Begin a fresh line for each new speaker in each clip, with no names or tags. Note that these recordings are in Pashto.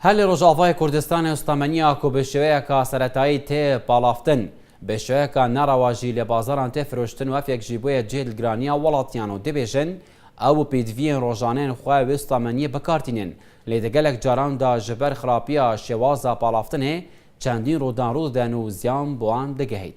هل روجاوای کردستان استامنیا کو بشویکا سرطایی تی پالافتن بشویکا نرواجی لبازاران تی فروشتن و افیک جیبوی جیل گرانیا ولاتیانو دبیجن او پیدوین روزانین خواه و استامنی بکارتینن لیدگلک جاران دا جبر خرابیا شوازا پالافتنه چندین رودان رود دنو زیان بوان دگهید.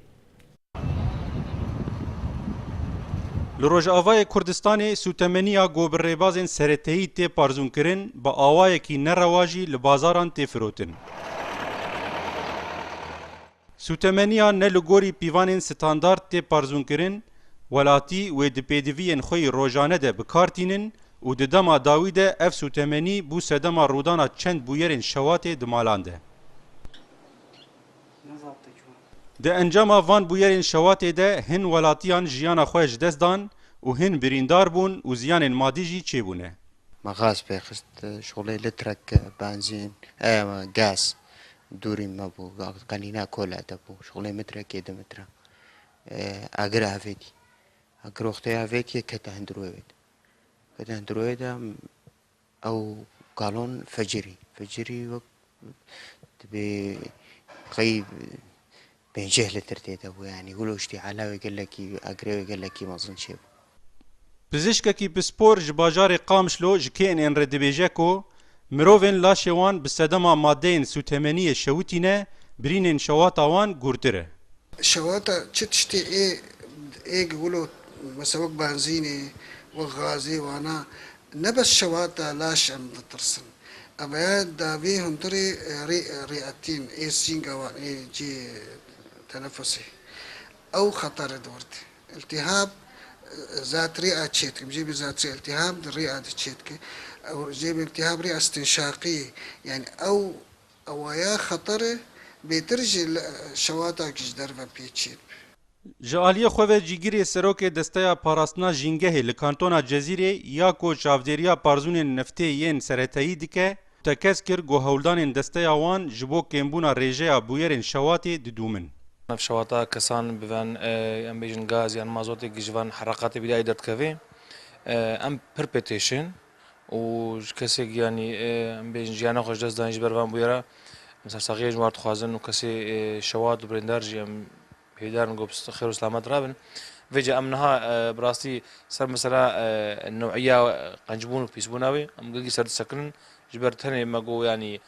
لروجاوای کردستان سوتمنیا گوبرریبازن سرطهی تی پارزون کرن با آوایکی نرواجی لبازاران تی فروتن. سوتمنیا نلگوری پیوانین ستاندارد تی پارزون کرن ولاتی و دپیدوین خوی روزانه ده بکارتینن و ددما داویده اف سوتمنی بو سدما رودانا چند بویرین شوات دمالانده. ده انجام وان بویرین شوات ده هن ولاتیان جیانا خوش دست دان و هن بریندار بون و زیان مادی جی چه بونه.
مغاز بخست شغله لترک بنزین گاز دوری ما بو قنینا کولا دبو شغله متر كده متر اگر هفيدي اگر وقتی هفيدي كتهندرويد او قالون فجري وقت تبي قيب بين جهل ترتيد ابو يعني يقولوا اشتي علاوي قال لك اقري قال لك ما اظن شيء
پزشککی بسپور جباجار قامشلو جکین ان ردبیجکو مروفن لاشوان بسدما مادین سوتمنی شوتینه برینن شواتاوان گورتره
شواتا تشتي ايه يقولوا مسوق بنزيني وغازي وانا نبس شواتا لاش ام ترسن ابيات دافيهم تري رئتين ايه سينغا وان ايه جي تنفسي او خطر دورت التهاب ذات رئة تشيتك بجيب ذات التهاب الرئة تشيتك او جيب التهاب رئة استنشاقية يعني او يا خطر بيترجي شواتا كجدر بيتشيت
جالیه خواه جیگیری سروک دسته پاراستنا جینگه لکانتونا جزیره یا کو چاودریا پارزون نفته ین سرطهی دیکه تکس کر گو هولدان دسته آوان جبو کمبونا ریجه بویرین شواتی ددومن.
في شواطئ كسان بفان ام بيجن غاز يعني مازوتي جيجفان حركات بداية درت كافي ام بربيتيشن و كسي يعني ام بيجن جيانا خوش دست دانج برفان بويرا مثلا صغير جوار تخوازن و كسي شواد و برندار جي ام هيدار نقول خير وسلامات رابن فيجا امنها براستي صار مثلا النوعية قنجبون و بيسبوناوي ام قلقي سرد سكن جبرتني ما قو يعني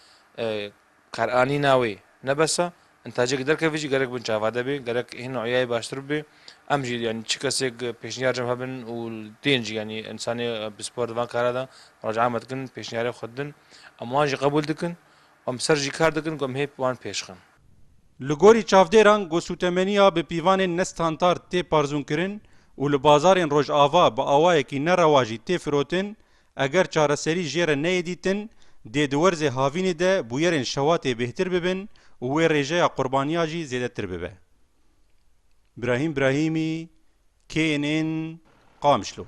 قرآني ناوي نبسه انتاجك درك فيجي قالك بنشافاده بي قالك هنا عياي باشتر بي امجي يعني تشكسك بيشنيار جم هبن والتينجي يعني انساني بسبورت فان كاردا رجع متكن بيشنيار خدن امواجي قبول دكن ام سرجي كار دكن قم هيب وان بيشخن
لگوری چافدران گو سوتمنیا به پیوان نستانتار تی پارزون کرن و لبازارین روش آوا با آوای کی نرواجی تی فروتن اگر چارەسەری جێرە نەیەدیتن دێ دووەرزێ هاوینێ دە بویەرên شەواتێ بێتر ببن و وێ ڕێژەیە قوربانیا jî زێدەتر ببە. براهیم براهیمی KNN قامشلو